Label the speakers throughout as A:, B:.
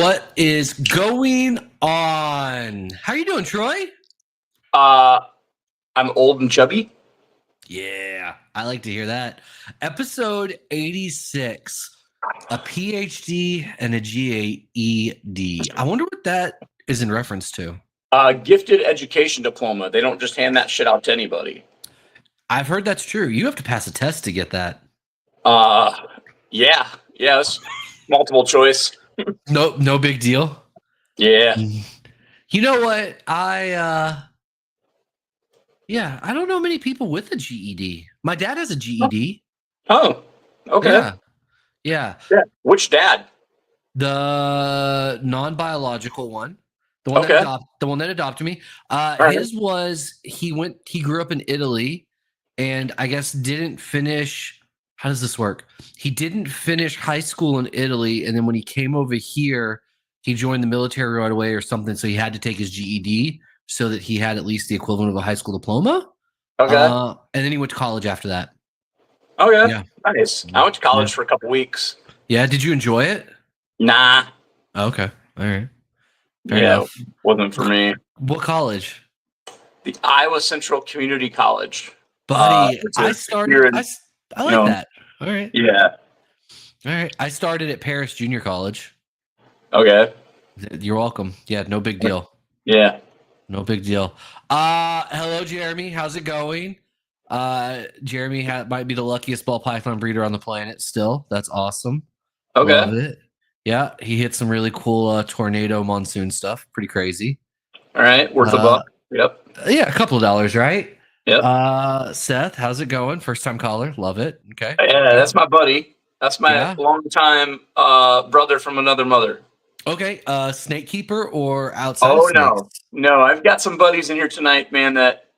A: What is going on? How you doing, Troy?
B: I'm old and chubby.
A: Yeah, I like to hear that. Episode 86, a PhD and a GED. I wonder what that is in reference to.
B: Gifted education diploma. They don't just hand that shit out to anybody.
A: I've heard that's true. You have to pass a test to get that.
B: Yes. Multiple choice.
A: No big deal.
B: Yeah.
A: You know what? I don't know many people with a GED. My dad has a GED.
B: Oh, okay.
A: Yeah.
B: Which dad?
A: The non-biological one. The one that adopted me. His was he grew up in Italy and I guess didn't finish. How does this work? He didn't finish high school in Italy, and then when he came over here, he joined the military right away or something. So he had to take his GED so that he had at least the equivalent of a high school diploma.
B: Okay.
A: And then he went to college after that.
B: Okay. Yeah. Nice. I went to college for a couple weeks.
A: Yeah. Did you enjoy it?
B: Nah.
A: Okay. All right.
B: Fair enough. Wasn't for me.
A: What college?
B: The Iowa Central Community College.
A: Buddy, I started. I like that. All right.
B: Yeah.
A: All right. I started at Paris Junior College.
B: Okay.
A: You're welcome. Yeah, no big deal.
B: Yeah.
A: No big deal. Hello, Jeremy. How's it going? Jeremy might be the luckiest ball python breeder on the planet still. That's awesome.
B: Okay.
A: Love it. Yeah, he hit some really cool tornado monsoon stuff. Pretty crazy.
B: All right. Worth a buck. Yep.
A: Yeah, a couple of dollars, right?
B: Yep.
A: Seth, how's it going? First time caller. Love it. Okay.
B: Yeah, that's my buddy. That's my longtime brother from another mother.
A: Okay. Snake keeper or outside?
B: Oh, no. I've got some buddies in here tonight, man, that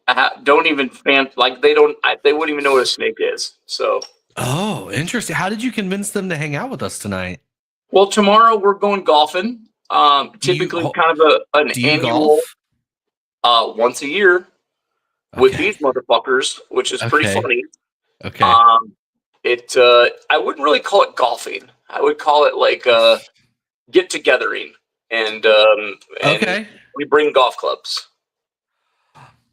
B: don't even they wouldn't even know what a snake is. So.
A: Oh, interesting. How did you convince them to hang out with us tonight?
B: Well, tomorrow we're going golfing. Typically kind of an annual once a year with these motherfuckers, which is pretty funny.
A: Okay.
B: I wouldn't really call it golfing. I would call it like get-togethering, and we bring golf clubs.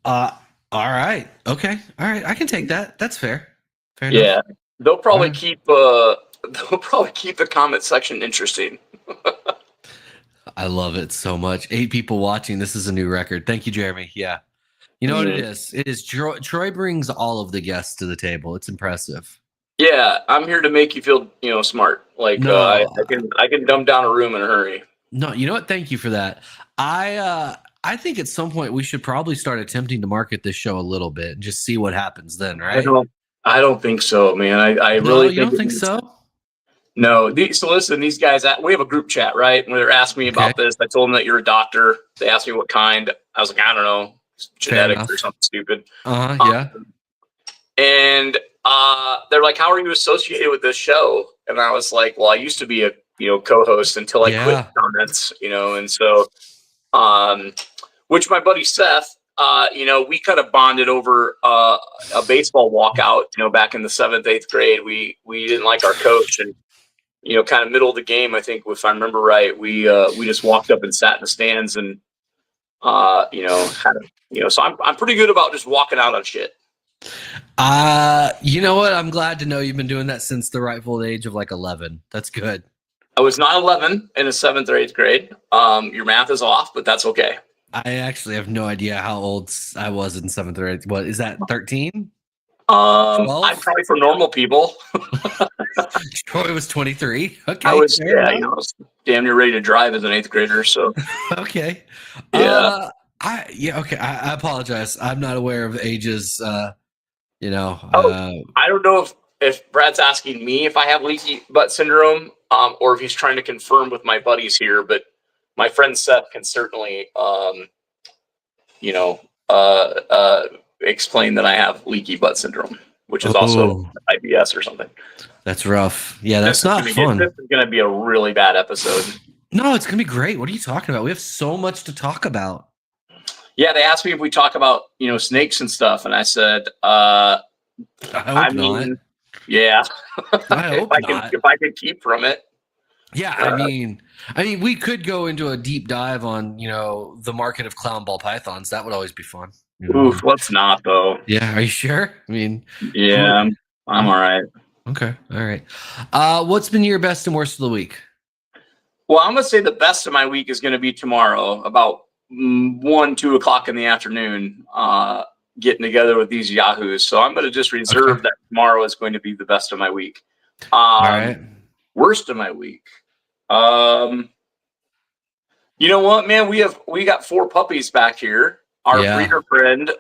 A: All right. Okay. All right. I can take that. That's fair. Fair
B: enough. They'll probably keep the comment section interesting.
A: I love it so much. 8 people watching. This is a new record. Thank you, Jeremy. Yeah. You know what it is? It is Troy brings all of the guests to the table. It's impressive.
B: Yeah, I'm here to make you feel, smart. Like I can dumb down a room in a hurry.
A: No, you know what? Thank you for that. I think at some point we should probably start attempting to market this show a little bit and just see what happens then, right?
B: I don't think so, man. I really
A: don't think so.
B: No. So listen, these guys, we have a group chat, right? When they're asking me about this, I told them that you're a doctor. They asked me what kind. I was like, I don't know, genetics or something stupid.
A: Yeah.
B: And they're like, how are you associated with this show? And I was like, well, I used to be a co-host until I quit comments, and so which my buddy Seth, we kind of bonded over a baseball walkout, back in the 7th, 8th grade. We didn't like our coach, and kind of middle of the game, I think, if I remember right, we just walked up and sat in the stands and so I'm pretty good about just walking out on shit.
A: You know what? I'm glad to know you've been doing that since the rightful age of like 11. That's good.
B: I was not 11 in the 7th or 8th grade. Your math is off, but that's okay.
A: I actually have no idea how old I was in 7th or 8th. What is that? 13?
B: I'm probably for normal people.
A: Troy was 23. Okay.
B: I was damn near ready to drive as an 8th grader. So
A: okay.
B: Yeah.
A: Okay. I apologize. I'm not aware of ages. I
B: don't know if Brad's asking me if I have leaky butt syndrome, or if he's trying to confirm with my buddies here. But my friend Seth can certainly, explain that I have leaky butt syndrome, which is also IBS or something.
A: That's rough. Yeah, that's not fun.
B: This is going to be a really bad episode.
A: No, it's going to be great. What are you talking about? We have so much to talk about.
B: Yeah, they asked me if we talk about, snakes and stuff, and I said,
A: I hope not.
B: Yeah.
A: I hope
B: if I could keep from it.
A: Yeah, I mean, I mean, we could go into a deep dive on, the market of clown ball pythons. That would always be fun.
B: Oof, let's not though.
A: Yeah, are you sure? I mean,
B: yeah, I'm all right.
A: Okay, all right. What's been your best and worst of the week?
B: Well, I'm gonna say the best of my week is gonna be tomorrow, about 1-2 o'clock in the afternoon. Getting together with these yahoos, so I'm gonna just reserve that tomorrow is going to be the best of my week.
A: All right.
B: Worst of my week. You know what, man? We got 4 puppies back here. Our breeder friend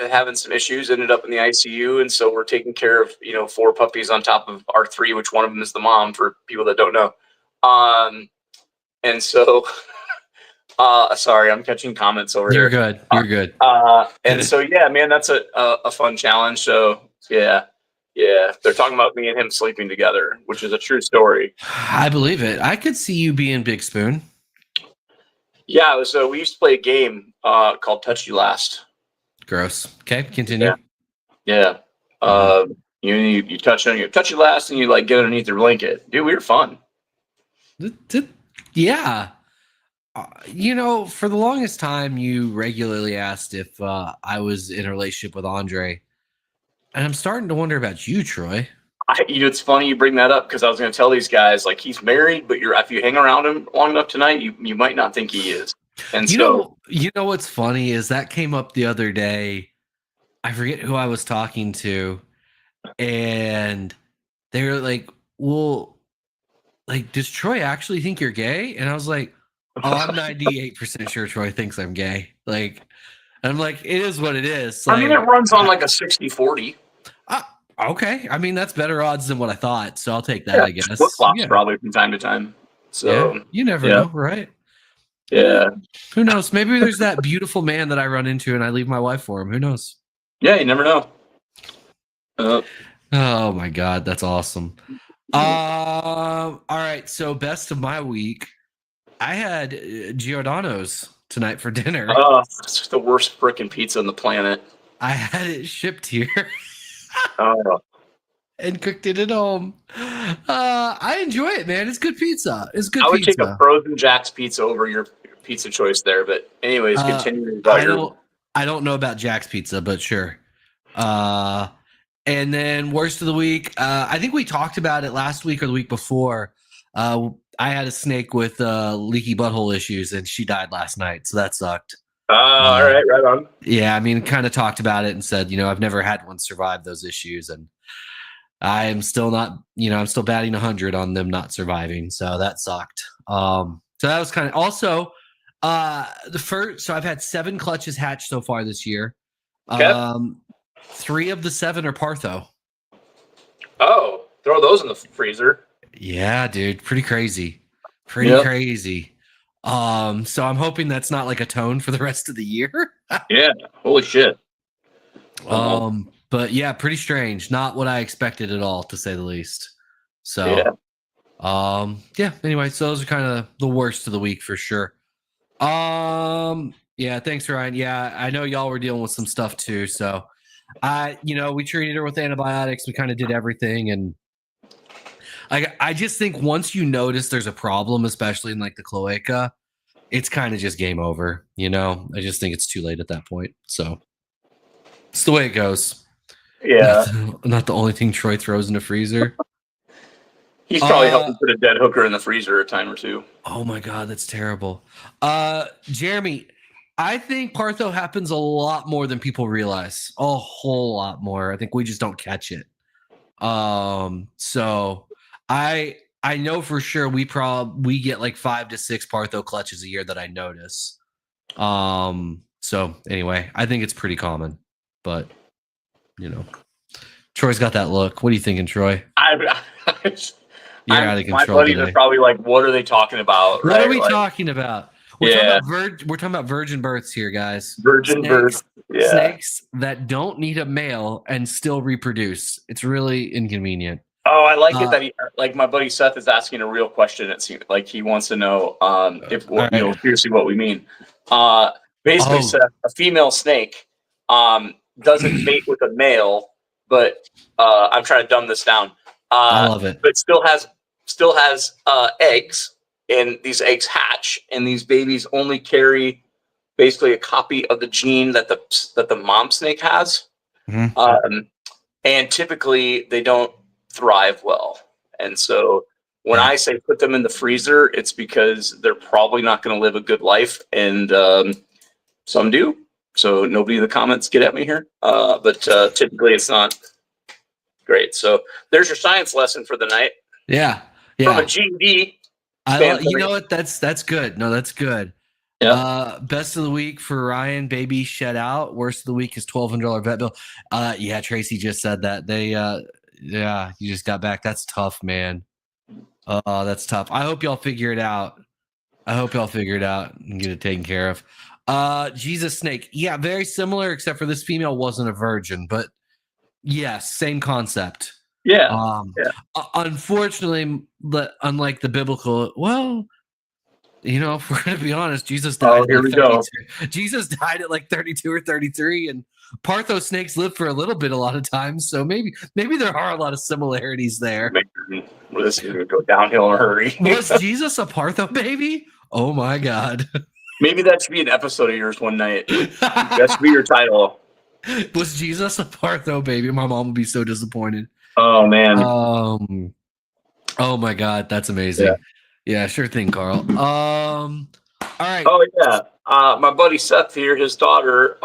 B: having some issues, ended up in the ICU, and so we're taking care of 4 puppies on top of our 3, which one of them is the mom for people that don't know. And so sorry, I'm catching comments over
A: You're
B: here.
A: You're good.
B: And so yeah, man, that's a fun challenge. So yeah, they're talking about me and him sleeping together, which is a true story.
A: I believe it. I could see you being Big Spoon.
B: Yeah, so we used to play a game called Touch You Last.
A: Gross. Okay, continue.
B: Yeah. You touch you last, and you like get underneath your blanket. Dude, we were fun.
A: Yeah. For the longest time, you regularly asked if I was in a relationship with Andre, and I'm starting to wonder about you, Troy.
B: It's funny you bring that up because I was going to tell these guys like he's married, but if you hang around him long enough tonight, you might not think he is. And
A: you know what's funny is that came up the other day. I forget who I was talking to, and they were like, "Well, like, does Troy actually think you're gay?" And I was like, "Oh, I'm 98% sure Troy thinks I'm gay." Like, and I'm like, "It is what it is." Like,
B: I mean, it runs on like a 60-40.
A: Okay, I mean that's better odds than what I thought, so I'll take that. I guess
B: flip flops probably from time to time. So
A: you never know, right?
B: Yeah.
A: Who knows? Maybe there's that beautiful man that I run into and I leave my wife for him. Who knows?
B: Yeah, you never know.
A: Oh my God, that's awesome. All right, so best of my week. I had Giordano's tonight for dinner.
B: Oh, it's the worst freaking pizza on the planet.
A: I had it shipped here.
B: Oh.
A: And cooked it at home. I enjoy it, man. It's good pizza. It's good.
B: I would take a frozen Jack's pizza over your pizza choice there, but anyways, continue.
A: I don't know about Jack's Pizza, but sure. And then worst of the week. I think we talked about it last week or the week before. I had a snake with leaky butthole issues, and she died last night, so that sucked.
B: All right, right on.
A: Yeah, I mean, kind of talked about it and said, I've never had one survive those issues, and I'm still not, I'm still batting 100 on them not surviving, so that sucked. So that was kind of also so I've had 7 clutches hatched so far this year.
B: Okay.
A: 3 of the 7 are Partho.
B: Oh, throw those in the freezer.
A: Yeah, dude, pretty crazy. Crazy. So I'm hoping that's not like a tone for the rest of the year.
B: Yeah, holy shit.
A: But yeah, pretty strange. Not what I expected at all, to say the least. So anyway, so those are kind of the worst of the week for sure. Yeah, thanks, Ryan. Yeah, I know y'all were dealing with some stuff too. So we treated her with antibiotics. We kind of did everything, and I just think once you notice there's a problem, especially in like the cloaca, it's kind of just game over. I just think it's too late at that point. So it's the way it goes.
B: Yeah.
A: Not the only thing Troy throws in a freezer.
B: He's probably helping put a dead hooker in the freezer a time or two.
A: Oh my God, that's terrible. Jeremy, I think Partho happens a lot more than people realize. A whole lot more. I think we just don't catch it. So I know for sure we get like 5 to 6 Partho clutches a year that I notice. So anyway, I think it's pretty common, but Troy's got that look. What are you thinking, Troy? You're out of control.
B: My buddies are probably like, "What are they talking about?"
A: What are we talking about? We're talking about virgin births here, guys.
B: Virgin births. Yeah.
A: Snakes that don't need a male and still reproduce. It's really inconvenient.
B: Oh, I like it that my buddy Seth is asking a real question. It seems like he wants to know seriously what we mean. Basically, Seth, a female snake doesn't mate with a male, but I'm trying to dumb this down.
A: I love it.
B: But still has eggs, and these eggs hatch, and these babies only carry basically a copy of the gene that the mom snake has.
A: Mm-hmm.
B: And typically they don't thrive well. And so when I say put them in the freezer, it's because they're probably not going to live a good life. And some do. So nobody in the comments get at me here. But typically it's not great. So there's your science lesson for the night.
A: Yeah.
B: From a GED standpoint.
A: You know what? That's good. No, that's good. Yeah. Best of the week for Ryan, baby shed out. Worst of the week is $1,200 vet bill. Yeah, Tracy just said that. They yeah, you just got back. That's tough, man. That's tough. I hope y'all figure it out. And get it taken care of. Jesus Snake. Yeah, very similar, except for this female wasn't a virgin, but yes, same concept.
B: Yeah.
A: Unfortunately, unlike the biblical, well, you know, if we're going to be honest, Jesus died.
B: Here we go.
A: Jesus died at like 32 or 33, and Partho snakes live for a little bit a lot of times. So maybe there are a lot of similarities there.
B: This is going to go downhill in a hurry.
A: Was Jesus a Partho baby? Oh my God.
B: Maybe that should be an episode of yours one night. That should be your title.
A: Was Jesus a Partho baby? My mom would be so disappointed.
B: Oh man.
A: Oh my God, that's amazing. Yeah, sure thing, Carl. All right.
B: Oh yeah. My buddy Seth here, his daughter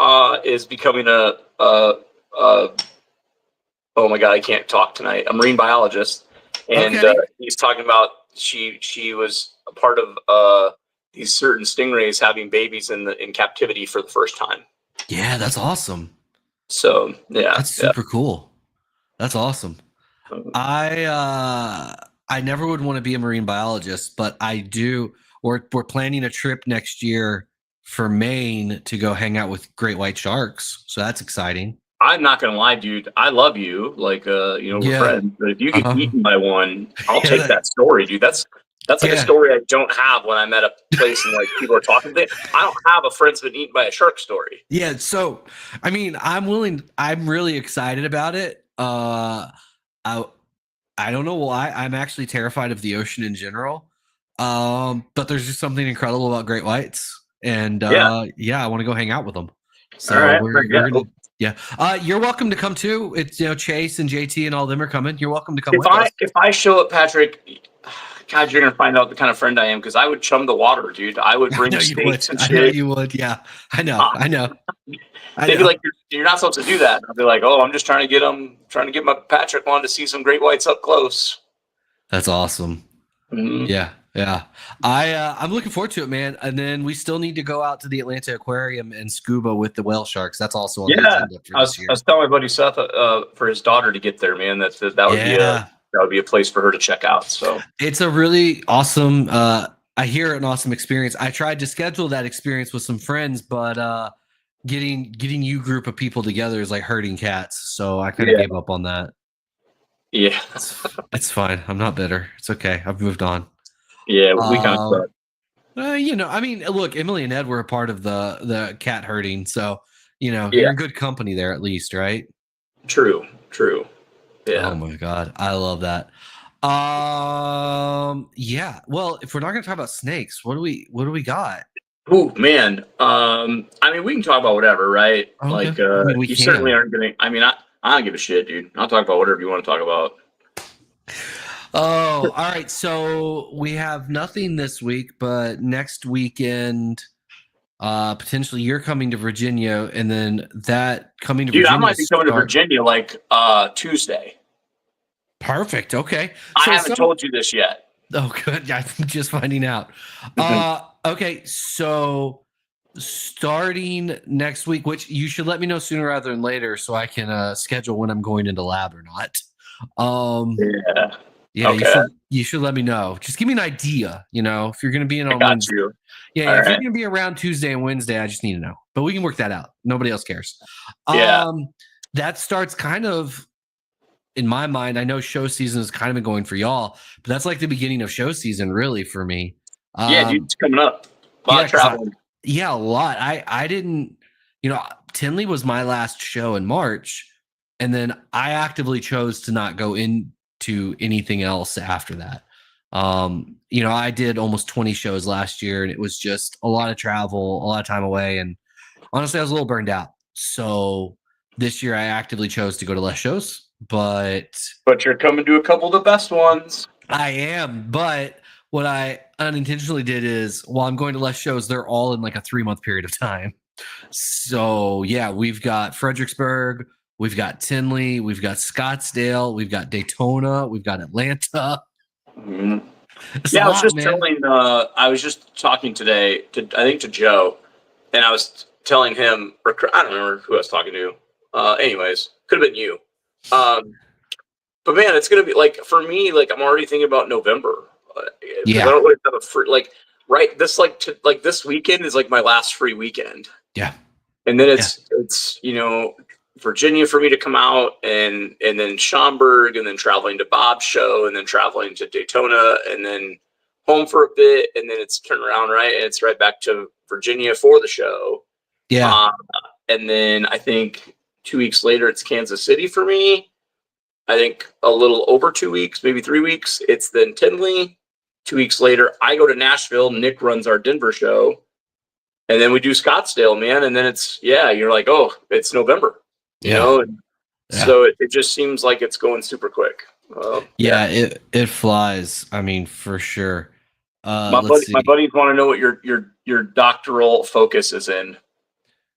B: is becoming a oh my God, I can't talk tonight. A marine biologist, and he's talking about she was a part of these certain stingrays having babies in captivity for the first time.
A: Yeah, that's awesome.
B: So yeah,
A: that's super cool. That's awesome. I never would want to be a marine biologist, but I do. We're planning a trip next year for Maine to go hang out with great white sharks. So that's exciting.
B: I'm not gonna lie, dude. I love you, like we're friends. But if you get eaten by one, I'll take that story, dude. That's like a story I don't have when I'm at a place and like people are talking to me. I don't have a friend's been eaten by a shark story.
A: Yeah, so I mean, I'm really excited about it. I don't know why. I'm actually terrified of the ocean in general. But there's just something incredible about great whites. And I want to go hang out with them. So we're gonna, you're welcome to come too. It's Chaise and JT and all them are coming. You're welcome to come with us.
B: If I show up, Patrick, God, you're gonna find out the kind of friend I am because I would chum the water, dude. I would bring steaks and shit.
A: I know you would. Yeah, I know.
B: They'd be like, "You're not supposed to do that." I'd be like, "Oh, I'm just trying to get my Patrick on to see some great whites up close."
A: That's awesome. Mm-hmm. Yeah. I'm looking forward to it, man. And then we still need to go out to the Atlanta Aquarium and scuba with the whale sharks. That's also on the agenda for this year.
B: I was telling my buddy Seth for his daughter to get there, man. That would be a place for her to check out. So
A: it's a really awesome. I hear an awesome experience. I tried to schedule that experience with some friends, but getting you group of people together is like herding cats. So I kind of gave up on that.
B: Yeah,
A: it's fine. I'm not bitter. It's okay. I've moved on.
B: Yeah, we kind of suck.
A: I mean, look, Emily and Ed were a part of the cat herding, so you're in good company there at least, right?
B: True. Yeah.
A: Oh my God, I love that. Yeah. Well, if we're not going to talk about snakes, what do we got?
B: Oh man. I mean, we can talk about whatever, right? Okay. Like, you certainly aren't going to. I mean, I don't give a shit, dude. I'll talk about whatever you want to talk about.
A: Oh, all right. So we have nothing this week, but next weekend, potentially you're coming to Virginia, and then that coming to Virginia.
B: I might be coming to Virginia like Tuesday.
A: Perfect. Okay.
B: I haven't told you this yet.
A: Oh, good. I'm just finding out. Okay. So starting next week, which you should let me know sooner rather than later, so I can schedule when I'm going into lab or not. Yeah, okay. You should let me know. Just give me an idea, if you're going to be in on Wednesday. If you're going to be around Tuesday and Wednesday, I just need to know. But we can work that out. Nobody else cares. That starts kind of, in my mind, I know show season has kind of been going for y'all, but that's like the beginning of show season, really, for me.
B: Dude, it's coming up. A lot of traveling.
A: A lot. I didn't, Tinley was my last show in March, and then I actively chose to not go into anything else after that. I did almost 20 shows last year, and it was just a lot of travel, a lot of time away, and honestly, I was a little burned out. So this year, I actively chose to go to less shows, but
B: you're coming to a couple of the best ones.
A: I am. But what I unintentionally did is, while I'm going to less shows, they're all in like a 3-month period of time. So yeah, we've got Fredericksburg, we've got Tinley, we've got Scottsdale, we've got Daytona, we've got Atlanta.
B: Mm-hmm. Yeah, I was just talking today to Joe, and I was telling him, or I don't remember who I was talking to. Anyways, could have been you. But man, it's gonna be like, for me, like I'm already thinking about November.
A: Yeah,
B: I don't really have a free, like, right. This weekend is like my last free weekend.
A: Yeah,
B: and then it's Virginia for me to come out, and then Schaumburg, and then traveling to Bob's show, and then traveling to Daytona, and then home for a bit, and then it's turn around, right, and it's right back to Virginia for the show.
A: Yeah.
B: And then I think 2 weeks later it's Kansas City for me. I think a little over 2 weeks, maybe 3 weeks, it's then Tinley. 2 weeks later I go to Nashville. Nick runs our Denver show. And then we do Scottsdale, man. And then you're like, oh, it's November, you know? And so it just seems like it's going super quick.
A: It flies. I mean, for sure.
B: My buddies want to know what your doctoral focus is in.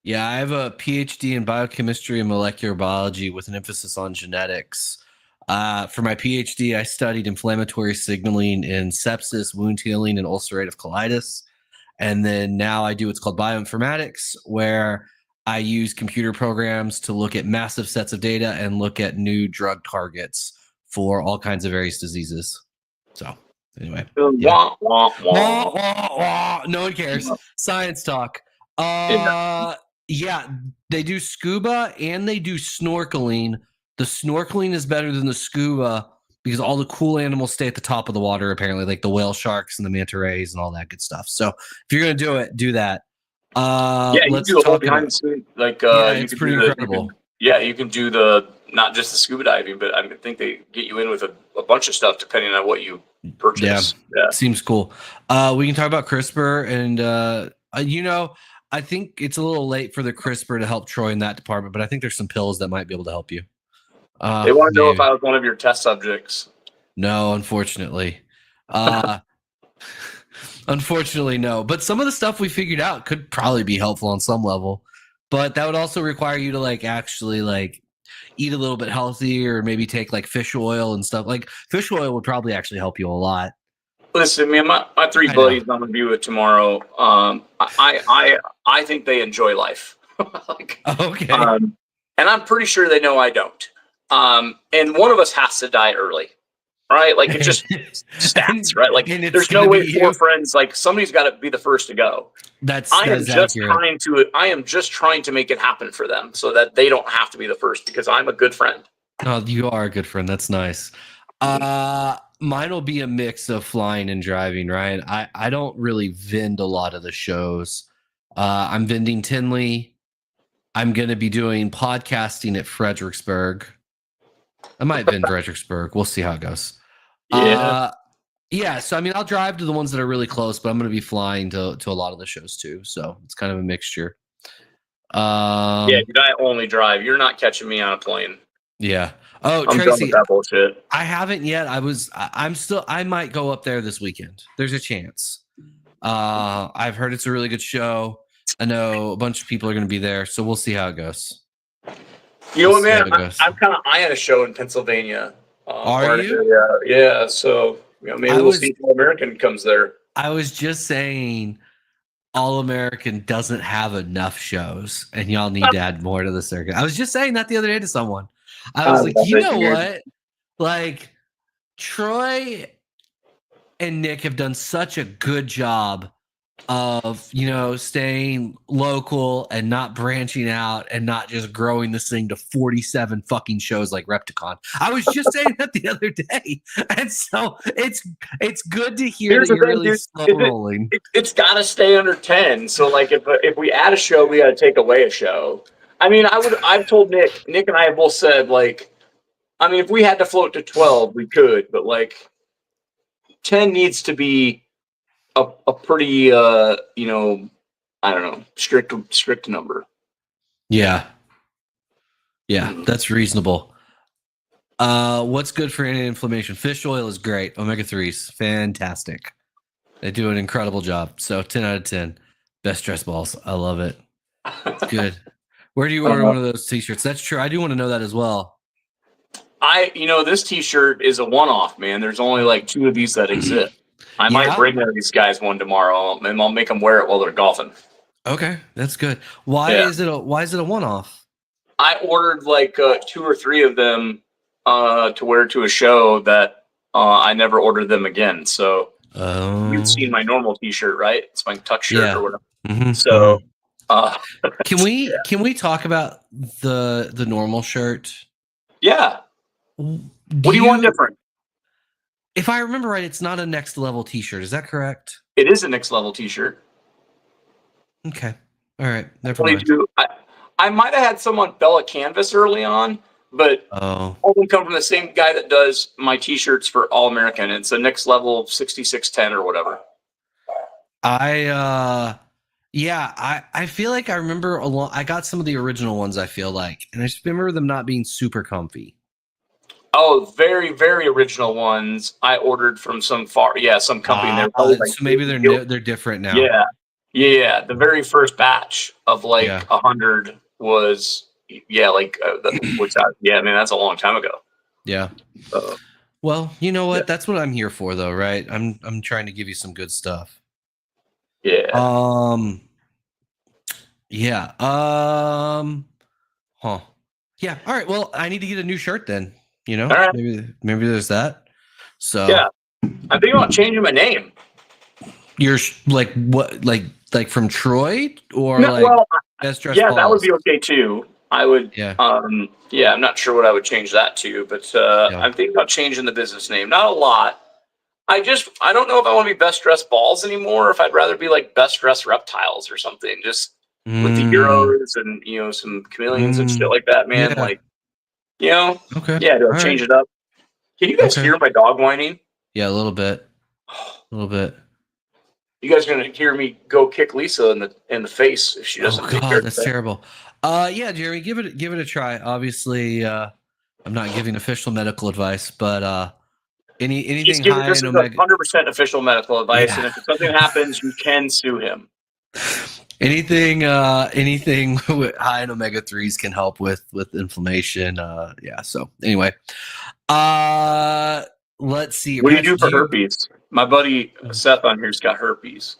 A: Yeah, I have a PhD in biochemistry and molecular biology with an emphasis on genetics. For my PhD, I studied inflammatory signaling in sepsis, wound healing, and ulcerative colitis. And then now I do what's called bioinformatics, where I use computer programs to look at massive sets of data and look at new drug targets for all kinds of various diseases. So anyway,
B: wah, wah, wah.
A: Wah, wah, wah. No one cares. Science talk. Yeah, they do scuba and they do snorkeling. The snorkeling is better than the scuba because all the cool animals stay at the top of the water, apparently, like the whale sharks and the manta rays and all that good stuff. So if you're gonna do it, do that.
B: Let's you do a whole behind the scenes, like
A: it's pretty incredible.
B: You can do the not just the scuba diving, but I think they get you in with a bunch of stuff depending on what you purchase.
A: Yeah. Seems cool. We can talk about CRISPR, and I think it's a little late for the CRISPR to help Troy in that department, but I think there's some pills that might be able to help you.
B: They want to know if I was one of your test subjects.
A: No, unfortunately. Unfortunately, no. But some of the stuff we figured out could probably be helpful on some level. But that would also require you to actually eat a little bit healthier, or maybe take fish oil and stuff. Like fish oil would probably actually help you a lot.
B: Listen, man, my 3 buddies I'm gonna be with tomorrow. I think they enjoy life.
A: Okay.
B: And I'm pretty sure they know I don't. And one of us has to die early, right? Like it's just stats, right? Like there's no way 4 friends. Like somebody's got to be the first to go. I am just trying to make it happen for them so that they don't have to be the first, because I'm a good friend.
A: Oh, you are a good friend. That's nice. Mine will be a mix of flying and driving, right? I don't really vend a lot of the shows. I'm vending Tinley. I'm going to be doing podcasting at Fredericksburg. I might vend Fredericksburg. We'll see how it goes.
B: Yeah.
A: So, I mean, I'll drive to the ones that are really close, but I'm going to be flying to a lot of the shows too. So it's kind of a mixture.
B: Dude, I only drive. You're not catching me on a plane.
A: Yeah. Oh,
B: I'm
A: Tracy,
B: done with that bullshit.
A: I haven't yet. I might go up there this weekend. There's a chance. I've heard it's a really good show. I know a bunch of people are going to be there, so we'll see how it goes.
B: You know what, man? I'm kind of eyeing a show in Pennsylvania.
A: Are you?
B: Yeah. So maybe we'll see if All American comes there.
A: I was just saying, All American doesn't have enough shows, and y'all need to add more to the circuit. I was just saying that the other day to someone. I was like, you know what? Like, Troy and Nick have done such a good job of, staying local and not branching out and not just growing this thing to 47 fucking shows like Repticon. I was just saying that the other day. And so it's good to hear that you're really slow rolling.
B: It's got to stay under 10. So if we add a show, we got to take away a show. I mean, I've told Nick and I have both said, if we had to float to 12, we could, but 10 needs to be a pretty, you know, I don't know, strict number.
A: Yeah. Yeah, that's reasonable. What's good for anti-inflammation? Fish oil is great. Omega-3s, fantastic. They do an incredible job. So 10 out of 10. Best stress balls. I love it. It's good. Where do you order one of those t-shirts? That's true. I do want to know that as well.
B: This t-shirt is a one-off, man. There's only like 2 of these that exist. I might bring these guys one tomorrow, and I'll make them wear it while they're golfing.
A: Okay, that's good. Why is it a one-off?
B: I ordered like 2 or 3 of them to wear to a show that I never ordered them again. So you've seen my normal t-shirt, right? It's my tuck shirt or whatever.
A: Mm-hmm,
B: so
A: can we talk about the normal shirt?
B: Yeah. What do you want different?
A: If I remember right, it's not a next level t-shirt. Is that correct?
B: It is a next level t-shirt.
A: Okay. All right. Never mind.
B: I might have had some on Bella Canvas early on, but all of them come from the same guy that does my t-shirts for All American. It's a next level 6610 or whatever.
A: I feel like I remember I got some of the original ones, I feel like, and I just remember them not being super comfy.
B: Oh, very, very original ones I ordered from some company.
A: So maybe they're different now.
B: Yeah. The very first batch of 100 was that's a long time ago.
A: Yeah. Well, you know what? That's what I'm here for, though, right? I'm trying to give you some good stuff.
B: Yeah.
A: Yeah. Huh. Yeah. All right. Well, I need to get a new shirt then. You know,
B: right.
A: maybe there's that. So
B: yeah, I'm thinking about changing my name.
A: You're like what? Like from Troy or
B: Best Dressed Balls? That would be okay too. I would. Yeah. I'm not sure what I would change that to, but I'm thinking about changing the business name. Not a lot. I don't know if I want to be Best Dressed Balls anymore, or if I'd rather be like Best Dressed Reptiles or something. Just with the heroes and some chameleons and shit like that, man. Yeah.
A: Okay.
B: Yeah, do I change it up? Can you guys hear my dog whining?
A: Yeah, a little bit. A little bit.
B: You guys are gonna hear me go kick Lisa in the face if she doesn't.
A: Oh God, that's terrible. Yeah, Jeremy, give it a try. Obviously, I'm not giving official medical advice, but anything high in omega.
B: 100% official medical advice, and if something happens, you can sue him.
A: Anything with high in omega-3s can help with inflammation. So anyway, let's see.
B: What do you do for herpes? My buddy Seth on here's got herpes.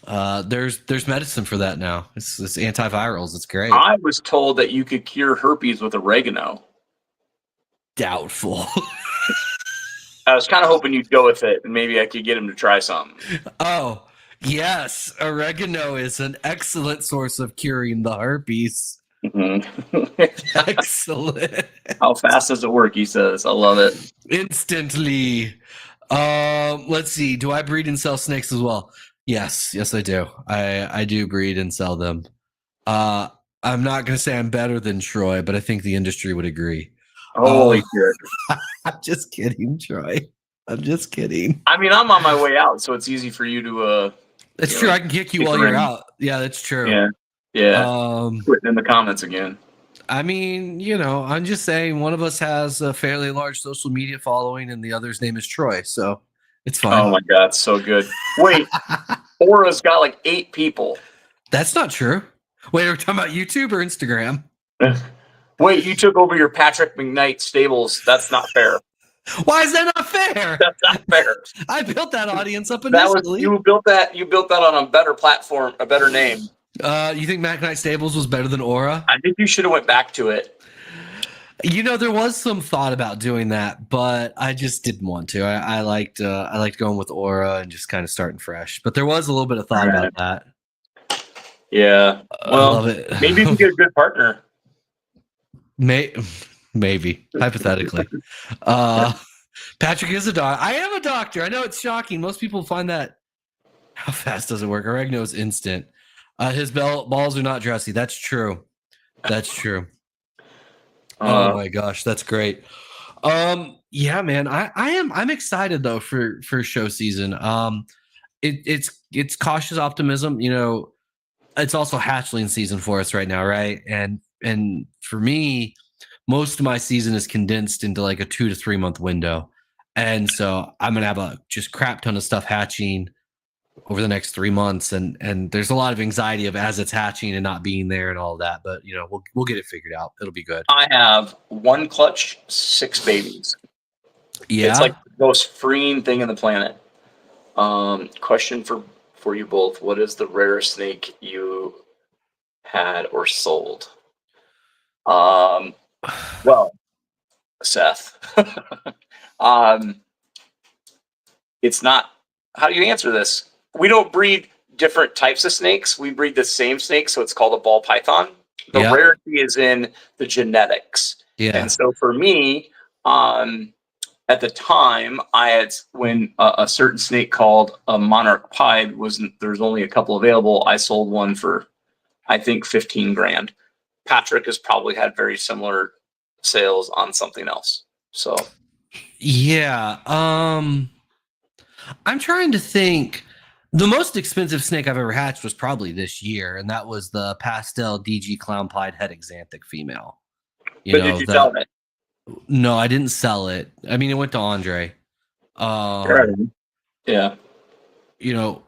A: There's medicine for that now. It's antivirals. It's great.
B: I was told that you could cure herpes with oregano.
A: Doubtful.
B: I was kind of hoping you'd go with it, and maybe I could get him to try something.
A: Oh. Yes, oregano is an excellent source of curing the herpes.
B: Mm-hmm.
A: Excellent.
B: How fast does it work? He says. I love it.
A: Instantly. Let's see. Do I breed and sell snakes as well? Yes, I do. I do breed and sell them. I'm not going to say I'm better than Troy, but I think the industry would agree.
B: Holy shit.
A: I'm just kidding, Troy. I'm just kidding.
B: I mean, I'm on my way out, so it's easy for you to
A: That's true. I can kick you while you're out. Yeah, that's true.
B: Yeah. Putting in the comments again.
A: I mean, I'm just saying one of us has a fairly large social media following and the other's name is Troy, so it's fine.
B: Oh my God, so good. Wait, Aura's got like 8 people.
A: That's not true. Wait, are we talking about YouTube or Instagram?
B: Wait, you took over your Patrick McKnight stables. That's not fair.
A: Why is that not fair?
B: That's not fair.
A: I built that audience up initially.
B: You built that on a better platform, a better name.
A: You think Mac Knight Stables was better than Aura?
B: I think you should have went back to it.
A: There was some thought about doing that, but I just didn't want to. I liked going with Aura and just kind of starting fresh. But there was a little bit of thought about that.
B: Yeah. Well,
A: I love it.
B: Maybe you can get a good partner.
A: Maybe hypothetically. Patrick is a doctor. I am a doctor. I know it's shocking. Most people find that. How fast does it work? Oregano is instant. His balls are not dressy. That's true. Oh my gosh, that's great. Yeah, man. I'm excited though for show season. It's cautious optimism. You know, it's also hatchling season for us right now, right? And for me, most of my season is condensed into like a 2 to 3 month window. And so I'm gonna have a just crap ton of stuff hatching over the next 3 months. And there's a lot of anxiety of as it's hatching and not being there and all of that. But you know, we'll get it figured out. It'll be good.
B: I have 1 clutch, 6 babies.
A: Yeah.
B: It's like the most freeing thing on the planet. Question for you both. What is the rarest snake you had or sold? Well, Seth. It's not. How do you answer this? We don't breed different types of snakes. We breed the same snake, so it's called a ball python. The rarity is in the genetics.
A: Yeah.
B: And so for me, at the time, I had when a certain snake called a monarch pied there's only a couple available. I sold one for, I think, 15 grand. Patrick has probably had very similar sales on something else. So,
A: yeah. I'm trying to think. The most expensive snake I've ever hatched was probably this year, and that was the pastel DG clown pied head exanthic female.
B: Did you sell it?
A: No, I didn't sell it. I mean, it went to Andre.
B: Yeah.
A: You know,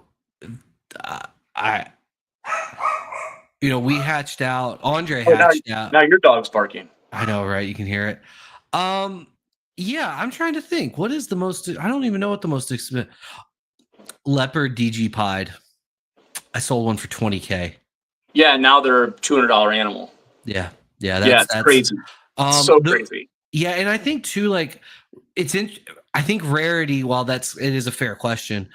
A: we hatched out. Andre hatched out.
B: Now your dog's barking.
A: I know, right? You can hear it. Yeah, I'm trying to think. What is the most? I don't even know what the most expensive. Leopard DG pied. I sold one for $20K.
B: Yeah, now they're a $200 animal.
A: Yeah,
B: that's crazy. So crazy.
A: Yeah, and I think too, like I think rarity. While it is a fair question.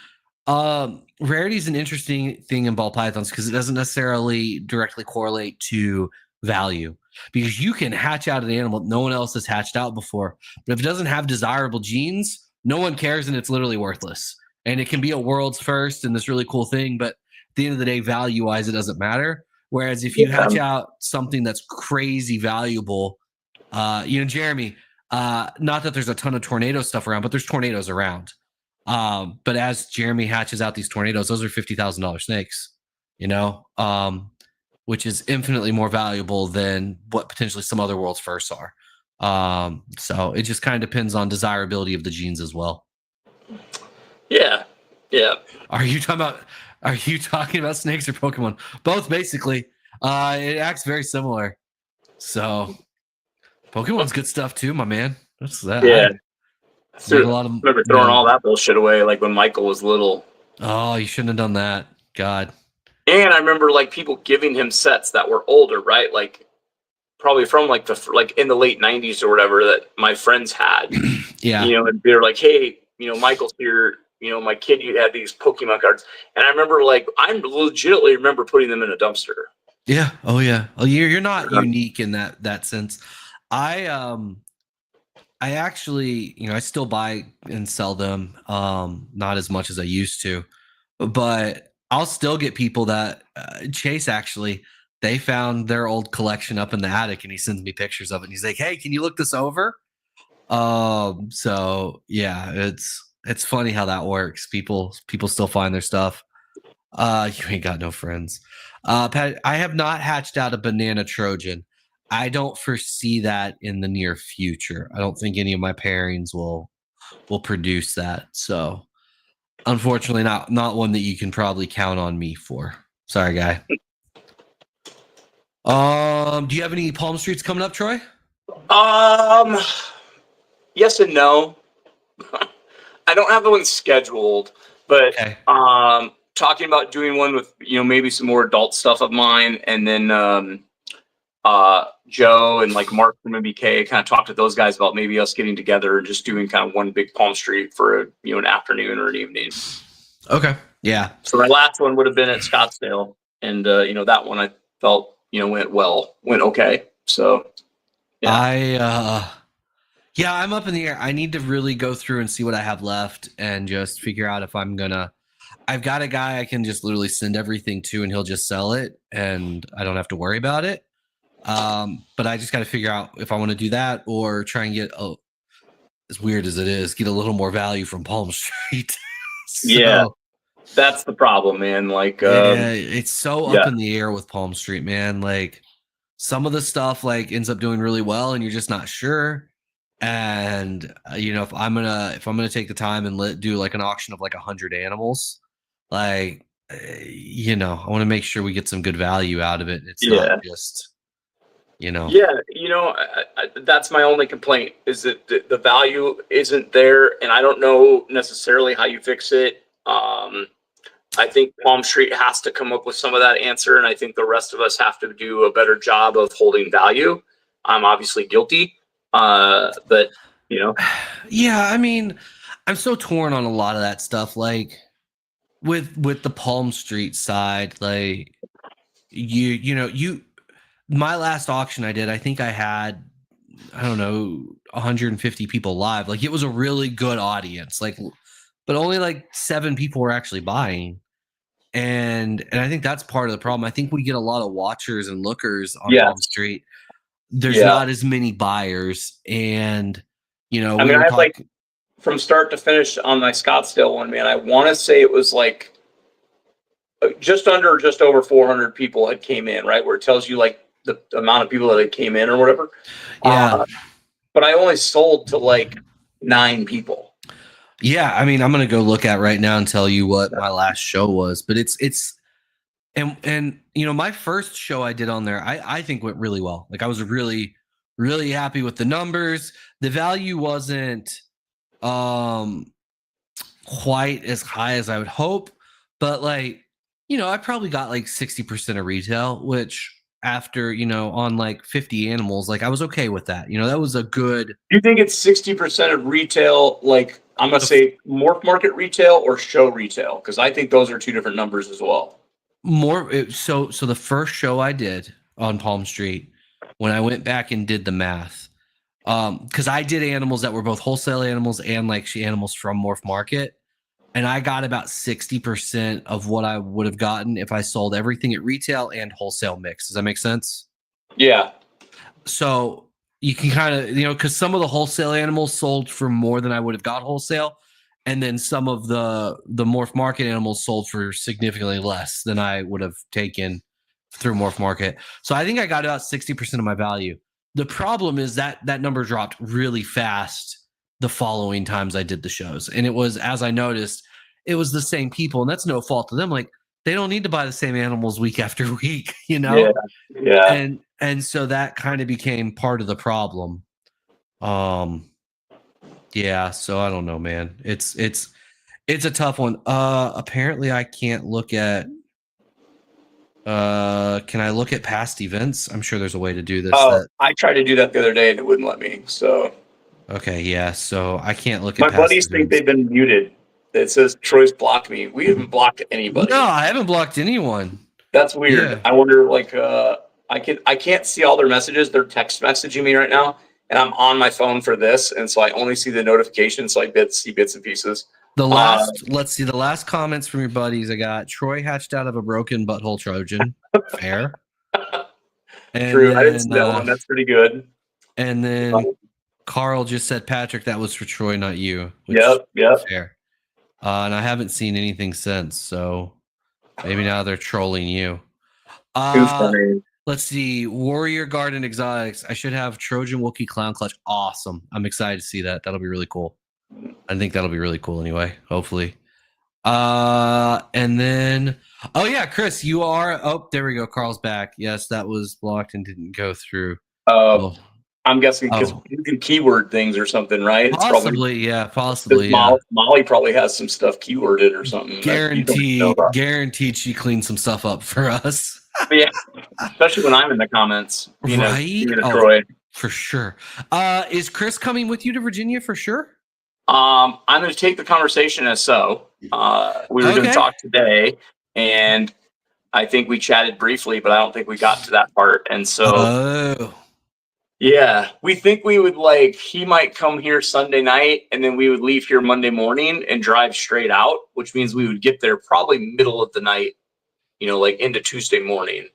A: Rarity is an interesting thing in ball pythons because it doesn't necessarily directly correlate to value, because you can hatch out an animal no one else has hatched out before, but if it doesn't have desirable genes, no one cares and it's literally worthless. And it can be a world's first and this really cool thing, but at the end of the day, value wise, it doesn't matter. Whereas if you hatch out something that's crazy valuable, Jeremy, not that there's a ton of tornado stuff around, but there's tornadoes around. But as Jeremy hatches out these tornadoes, those are $50,000 snakes, which is infinitely more valuable than what potentially some other world's firsts are. So it just kind of depends on desirability of the genes as well.
B: Yeah.
A: Are you talking about snakes or Pokemon? Both, basically. It acts very similar. So Pokemon's good stuff too, my man. That's that.
B: Yeah.
A: I
B: remember throwing all that bullshit away, like when Michael was little.
A: Oh, you shouldn't have done that. God.
B: And I remember like people giving him sets that were older, right? Like probably from like in the late 90s or whatever that my friends had.
A: Yeah.
B: And they're like, hey, Michael's here. My kid, you had these Pokemon cards. And I remember I legitimately remember putting them in a dumpster.
A: Yeah. Oh yeah. Oh, you're not unique in that sense. I actually, I still buy and sell them. Not as much as I used to, but I'll still get people that Chaise actually, they found their old collection up in the attic and he sends me pictures of it. And he's like, hey, can you look this over? So yeah, it's funny how that works. People still find their stuff. You ain't got no friends. Pat, I have not hatched out a banana Trojan. I don't foresee that in the near future. I don't think any of my pairings will produce that. So unfortunately not one that you can probably count on me for. Sorry, guy. Do you have any Palm Streets coming up, Troy?
B: Yes and no. I don't have one scheduled, but okay. Talking about doing one with maybe some more adult stuff of mine, and then Joe and like Mark from MBK kind of talked to those guys about maybe us getting together and just doing kind of one big Palm Street for an afternoon or an evening.
A: Okay. Yeah.
B: So my last one would have been at Scottsdale, and that one I felt went okay. So
A: yeah. I'm up in the air. I need to really go through and see what I have left and just figure out if I've got a guy I can just literally send everything to and he'll just sell it and I don't have to worry about it. But I just got to figure out if I want to do that or try and get as weird as it is, get a little more value from Palm Street.
B: Yeah, that's the problem, man. Like,
A: yeah, it's so up in the air with Palm Street, man. Like, some of the stuff like ends up doing really well, and you're just not sure. And you know, if I'm gonna take the time and do like an auction of like 100 animals, like you know, I want to make sure we get some good value out of it. It's not just, you know.
B: Yeah, you know, that's my only complaint is that the value isn't there, and I don't know necessarily how you fix it. I think Palm Street has to come up with some of that answer, and I think the rest of us have to do a better job of holding value. I'm obviously guilty, but you know,
A: yeah, I mean, I'm so torn on a lot of that stuff. Like with the Palm Street side, like you know, my last auction I did, I think I had, I don't know, 150 people live. Like it was a really good audience. Like, but only like 7 people were actually buying. And I think that's part of the problem. I think we get a lot of watchers and lookers on Palm Street. There's not as many buyers, and you know,
B: I mean, I have like from start to finish on my Scottsdale one, man. I want to say it was like just over 400 people had came in, right? Where it tells you like the amount of people that had came in or whatever.
A: Yeah.
B: But I only sold to like 9 people.
A: Yeah, I mean, I'm gonna go look at right now and tell you what my last show was, but it's and you know, my first show I did on there, I think went really well. Like I was really happy with the numbers. The value wasn't quite as high as I would hope, but like, you know, I probably got like 60% of retail, which after, you know, on like 50 animals, like I was okay with that. You know, that was a good.
B: Do you think it's 60% of retail, like I'm gonna say morph market retail or show retail? Because I think those are 2 different numbers as well.
A: So the first show I did on Palm Street, when I went back and did the math, because I did animals that were both wholesale animals and like animals from Morph Market, and I got about 60% of what I would have gotten if I sold everything at retail and wholesale mix. Does that make sense?
B: Yeah.
A: So you can kind of, you know, because some of the wholesale animals sold for more than I would have got wholesale, and then some of the Morph Market animals sold for significantly less than I would have taken through Morph Market. So I think I got about 60% of my value. The problem is that number dropped really fast the following times I did the shows. And it was, as I noticed, it was the same people, and that's no fault of them. Like they don't need to buy the same animals week after week, you know?
B: Yeah.
A: And so that kind of became part of the problem. Yeah, so I don't know, man. It's a tough one. Apparently I can't look at can I look at past events? I'm sure there's a way to do this.
B: I tried to do that the other day and it wouldn't let me. So
A: okay, yeah. So I can't look at
B: my buddies think they've been muted. It says Troy's blocked me. We haven't blocked anybody.
A: No, I haven't blocked anyone.
B: That's weird. Yeah. I wonder, like, I can't see all their messages. They're text messaging me right now, and I'm on my phone for this, and so I only see the notifications. So I see bits and pieces.
A: Let's see the last comments from your buddies. I got Troy hatched out of a broken butthole Trojan. Fair.
B: True. I didn't see that one. That's pretty good.
A: And then Carl just said, Patrick, that was for Troy, not you.
B: Yep.
A: Fair. And I haven't seen anything since, so maybe now they're trolling you. Let's see. Warrior Garden Exotics. I should have Trojan Wookiee Clown Clutch. Awesome. I'm excited to see that. That'll be really cool. I think that'll be really cool anyway, hopefully. And then, oh yeah, Chris, you are, oh, there we go. Carl's back. Yes, that was blocked and didn't go through.
B: I'm guessing because you can keyword things or something, right?
A: Possibly, possibly.
B: Molly probably has some stuff keyworded or something.
A: Guaranteed she cleaned some stuff up for us.
B: Yeah, especially when I'm in the comments.
A: Right?
B: Troy.
A: For sure. Is Chris coming with you to Virginia for sure?
B: I'm going to take the conversation as so. We were going to talk today, and I think we chatted briefly, but I don't think we got to that part. And so, yeah, we think we would he might come here Sunday night, and then we would leave here Monday morning and drive straight out, which means we would get there probably middle of the night, into Tuesday morning.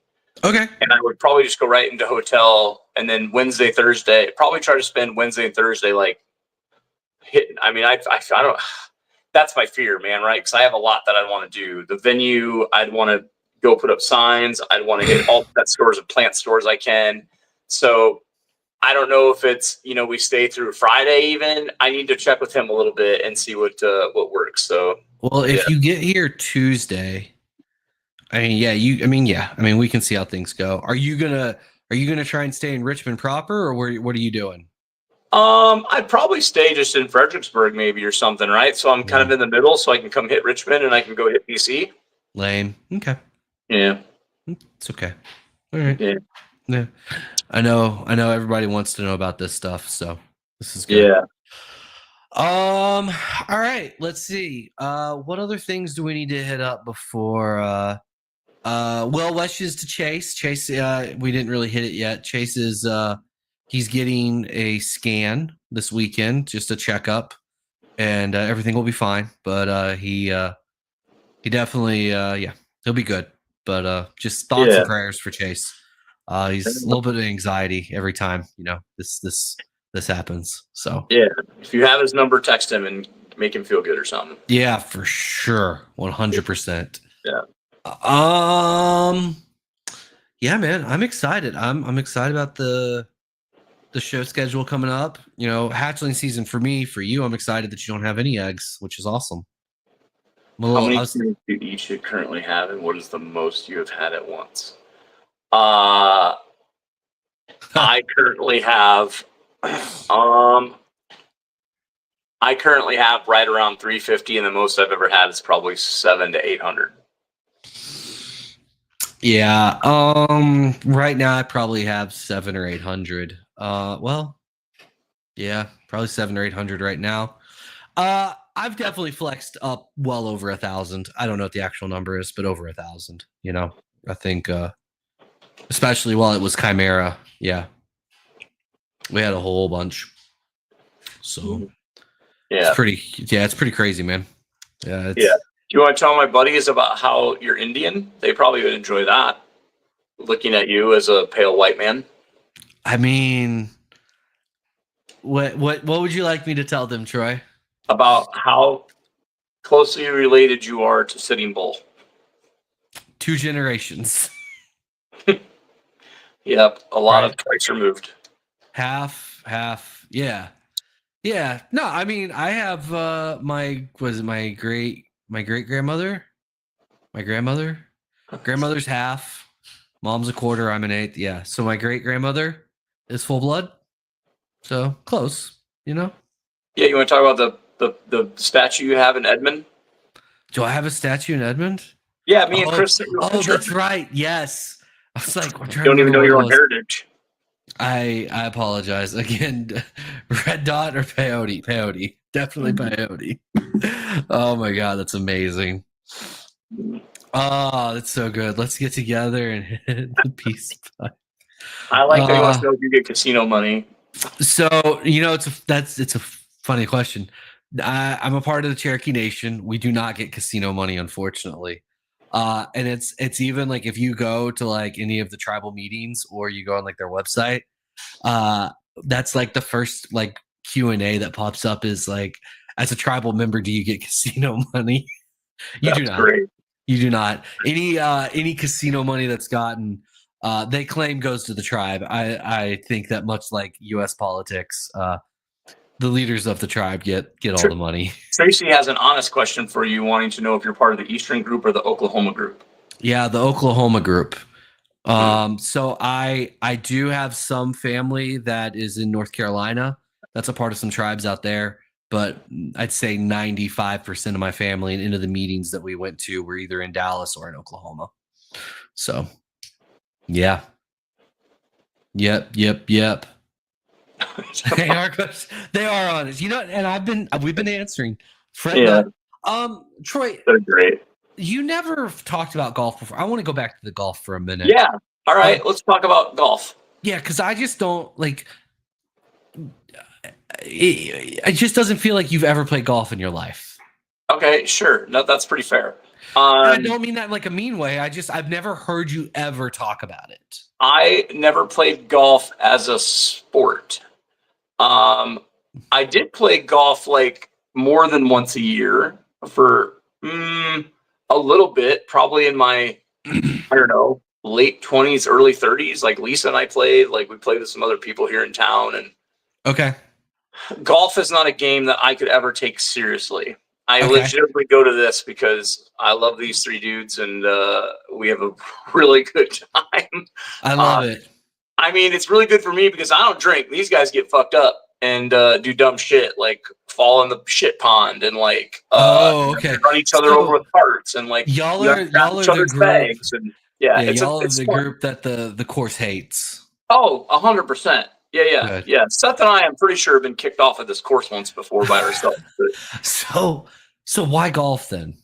A: Okay.
B: And I would probably just go right into hotel, and then Wednesday, Thursday, probably try to spend Wednesday and Thursday, hitting. I mean, I don't. That's my fear, man. Right? Because I have a lot that I want to do. The venue, I'd want to go put up signs. I'd want to hit all pet stores and plant stores I can. So I don't know if it's, we stay through Friday even. I need to check with him a little bit and see what works. So,
A: well, if you get here Tuesday, we can see how things go. Are you gonna try and stay in Richmond proper, or what are you doing?
B: I'd probably stay just in Fredericksburg maybe or something, right? So I'm kind of in the middle, so I can come hit Richmond and I can go hit BC.
A: Lame. Okay.
B: Yeah.
A: It's okay. All right.
B: Yeah.
A: I know everybody wants to know about this stuff, so this is good.
B: Yeah.
A: All right, let's see. What other things do we need to hit up before well wishes to Chaise. Chaise, we didn't really hit it yet. Chaise is he's getting a scan this weekend, just a checkup, and everything will be fine. But he definitely he'll be good. But just thoughts and prayers for Chaise. He's a little bit of anxiety every time this happens. So
B: yeah, if you have his number, text him and make him feel good or something.
A: Yeah, for sure, 100%.
B: Yeah.
A: Yeah, man, I'm excited. I'm excited about the show schedule coming up. Hatchling season for me. For you, I'm excited that you don't have any eggs, which is awesome.
B: How many do you each currently have, and what is the most you have had at once? I currently have right around 350, and the most I've ever had is probably 700 to 800.
A: Yeah. Right now I probably have 700 or 800. Well, yeah, probably 700 or 800 right now. I've definitely flexed up well over 1,000. I don't know what the actual number is, but over 1,000. I think, especially while it was Chimera. Yeah, we had a whole bunch. So
B: yeah,
A: it's pretty crazy, man. Yeah.
B: Do you want to tell my buddies about how you're Indian? They probably would enjoy that. Looking at you as a pale white man.
A: I mean, what would you like me to tell them, Troy?
B: About how closely related you are to Sitting Bull.
A: 2 generations.
B: Yep, a lot of twice removed.
A: Half. Yeah. No, I mean, I have my great grandmother. My grandmother's half. Mom's a quarter. I'm an eighth. Yeah. So my great grandmother is full blood. So close. Yeah.
B: You want to talk about the statue you have in Edmond?
A: Do I have a statue in Edmond?
B: Yeah, me and Chris.
A: That's right. Yes. I was like,
B: you don't even know your own heritage.
A: I apologize again. Red Dot or peyote? Peyote, definitely peyote. Oh my god, that's amazing. Oh, that's so good. Let's get together and hit the peace pie.
B: I like that you want to know if you get casino money.
A: So it's a funny question. I'm a part of the Cherokee Nation. We do not get casino money, unfortunately. And it's even like if you go to like any of the tribal meetings or you go on like their website, that's like the first like Q&A that pops up is like, as a tribal member, do you get casino money? You do not. Great. You do not. Any casino money that's gotten, they claim goes to the tribe. I think that much like U.S. politics, the leaders of the tribe get all the money.
B: Tracy has an honest question for you, wanting to know if you're part of the Eastern group or the Oklahoma group.
A: Yeah, the Oklahoma group. So I do have some family that is in North Carolina. That's a part of some tribes out there. But I'd say 95% of my family and into the meetings that we went to were either in Dallas or in Oklahoma. So, yeah. Yep. They are honest. And we've been answering. Fred, Troy,
B: they're great.
A: You never talked about golf before. I want to go back to the golf for a minute.
B: Yeah. All right. Let's talk about golf.
A: Yeah, because I just don't like. It just doesn't feel like you've ever played golf in your life.
B: Okay, sure. No, that's pretty fair.
A: I don't mean that in like a mean way. I've never heard you ever talk about it.
B: I never played golf as a sport. I did play golf like more than once a year for a little bit, probably in my, I don't know, late 20s, early 30s. Like Lisa and I played, like we played with some other people here in town. And
A: Okay.
B: golf is not a game that I could ever take seriously. I
A: Okay.
B: legitimately go to this because I love these three dudes and we have a really good time.
A: I love it.
B: I mean, it's really good for me because I don't drink. These guys get fucked up and do dumb shit like fall in the shit pond and like
A: okay.
B: run each other over with carts and like
A: y'all are
B: each other's
A: the group.
B: bags and it's
A: y'all are
B: it's
A: the
B: fun.
A: group that the course hates.
B: Oh, 100%. Yeah.
A: Good.
B: Yeah. Seth and I, I'm pretty sure, have been kicked off of this course once before by ourselves.
A: So why golf then?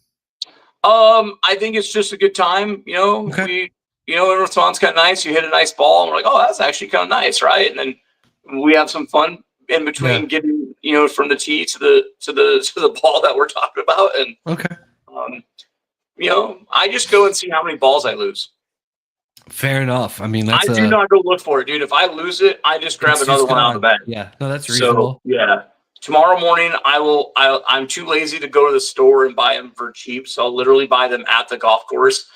B: I think it's just a good time. You know,
A: Okay.
B: everyone's kind of nice. You hit a nice ball, and we're like, oh, that's actually kind of nice, right? And then we have some fun in between getting, from the tee to the ball that we're talking about. And
A: okay.
B: I just go and see how many balls I lose.
A: Fair enough. I mean, I
B: do not go look for it, dude. If I lose it, I just grab another one out of the bag.
A: Yeah, no, that's reasonable.
B: So, yeah. Tomorrow morning, I'm too lazy to go to the store and buy them for cheap, so I'll literally buy them at the golf course.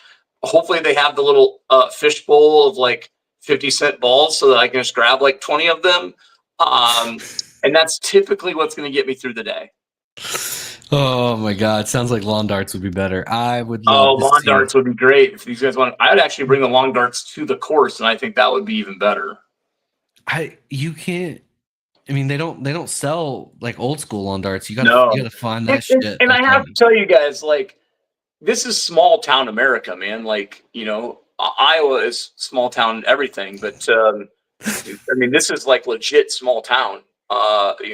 B: Hopefully, they have the little fish bowl of like 50-cent balls, so that I can just grab like 20 of them. And that's typically what's going to get me through the day.
A: Oh my God! Sounds like lawn darts would be better. I would love.
B: Lawn darts would be great if these guys want. I would actually bring the long darts to the course, and I think that would be even better.
A: You can't. I mean, they don't sell like old school lawn darts. You gotta find that shit.
B: And I have to tell you guys, like, this is small town America, man. Like, Iowa is small town everything, but I mean, this is like legit small town.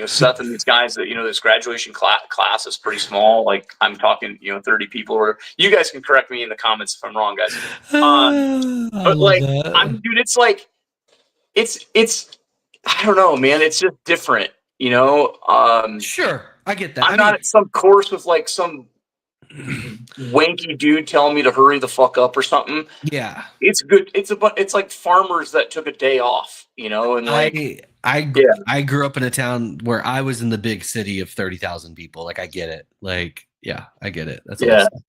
B: Seth and these guys that this graduation class is pretty small. Like, I'm talking 30 people. Or you guys can correct me in the comments if I'm wrong, guys. But like, dude, it's like it's I don't know, man. It's just different,
A: Sure, I get that.
B: I'm not at some course with like some wanky dude telling me to hurry the fuck up or something.
A: Yeah,
B: it's good. It's like farmers that took a day off, and like
A: I grew up in a town where I was in the big city of 30,000 people. Like, I get it. Like, yeah, I get it. That's awesome.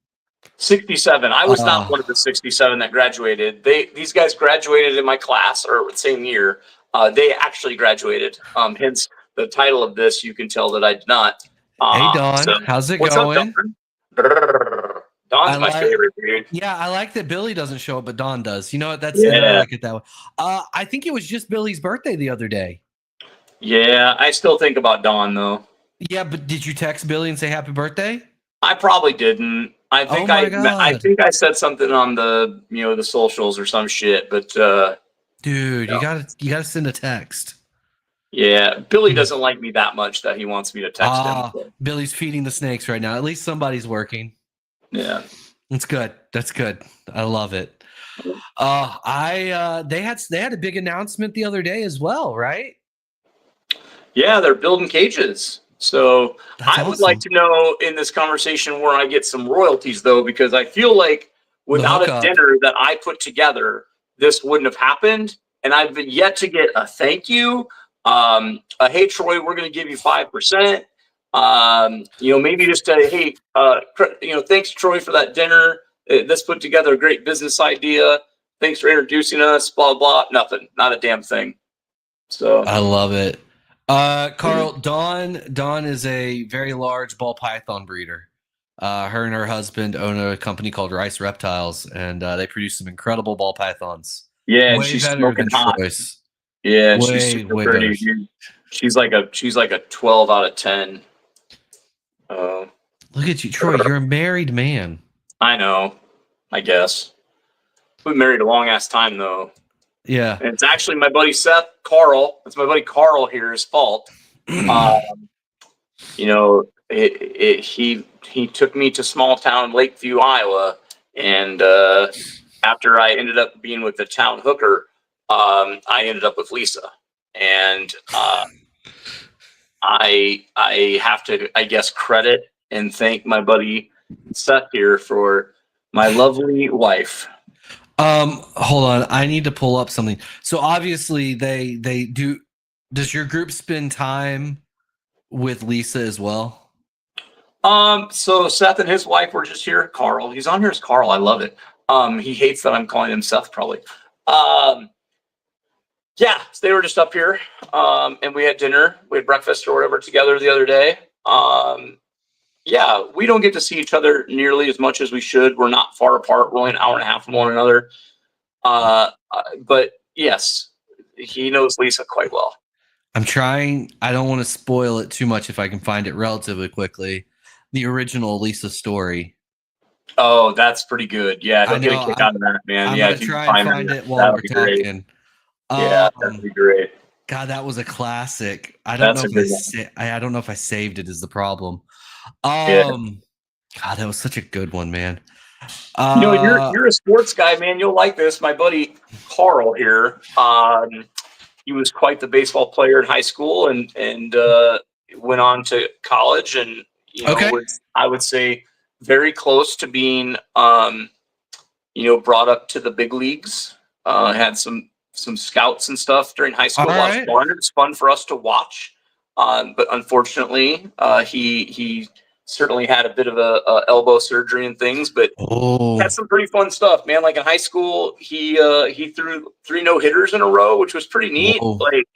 B: 67. I was not one of the 67 that graduated. These guys graduated in my class or the same year. They actually graduated. Hence the title of this. You can tell that I did not.
A: Hey Don, how's it going?
B: Don's my favorite, dude.
A: Yeah, I like that Billy doesn't show up, but Don does. You know what? I like it that way. I think it was just Billy's birthday the other day.
B: Yeah, I still think about Don though.
A: Yeah, but did you text Billy and say happy birthday? I
B: probably didn't. I think I think I said something on the the socials or some shit, but
A: dude, you gotta send a text.
B: Yeah, Billy doesn't like me that much that he wants me to text him. So.
A: Billy's feeding the snakes right now. At least somebody's working.
B: Yeah,
A: that's good. That's good. I love it. They had a big announcement the other day as well, right?
B: Yeah, they're building cages. So
A: that's
B: I would like to know in this conversation where I get some royalties though, because I feel like without a dinner that I put together, this wouldn't have happened. And I've yet to get a thank you. Hey Troy, we're going to give you 5%. Maybe just hey, thanks Troy for that dinner. This put together a great business idea. Thanks for introducing us. Blah blah. Nothing. Not a damn thing. So
A: I love it. Carl, Dawn is a very large ball python breeder. Her and her husband own a company called Rice Reptiles, and they produce some incredible ball pythons.
B: Yeah, and she's smoking hot.
A: Troy's.
B: Yeah, she's super pretty. She's like a 12 out of 10.
A: Look at you, Troy. You're a married man.
B: I know. I guess we've been married a long ass time though.
A: Yeah,
B: and it's actually my buddy Carl. It's my buddy Carl here's fault. He took me to small town Lakeview, Iowa, and after I ended up being with the town hooker, I ended up with Lisa, and I have to, I guess, credit and thank my buddy Seth here for my lovely wife.
A: Hold on. I need to pull up something. So obviously they do. Does your group spend time with Lisa as well?
B: So Seth and his wife were just here. Carl, he's on here as Carl. I love it. He hates that I'm calling him Seth, probably. Yeah, so they were just up here, and we had dinner, we had breakfast or whatever together the other day. Yeah, we don't get to see each other nearly as much as we should. We're not far apart. We're only an hour and a half from one another. But yes, he knows Lisa quite well.
A: I'm trying. I don't want to spoil it too much if I can find it relatively quickly. The original Lisa story.
B: Oh, that's pretty good. Yeah, he'll get a kick out of that, man.
A: I'm
B: yeah,
A: gonna try and find it while we're talking.
B: Yeah, that'd be great.
A: God, that was a classic. I don't know if I saved it is the problem. God, that was such a good one, man.
B: You're a sports guy, man. You'll like this. My buddy Carl here. He was quite the baseball player in high school, and went on to college, and was, I would say, very close to being brought up to the big leagues. Had some scouts and stuff during high school. It was fun for us to watch, but unfortunately, he certainly had a bit of a elbow surgery and things, but had some pretty fun stuff, man. Like in high school, he threw 3 no-hitters in a row, which was pretty neat. Like,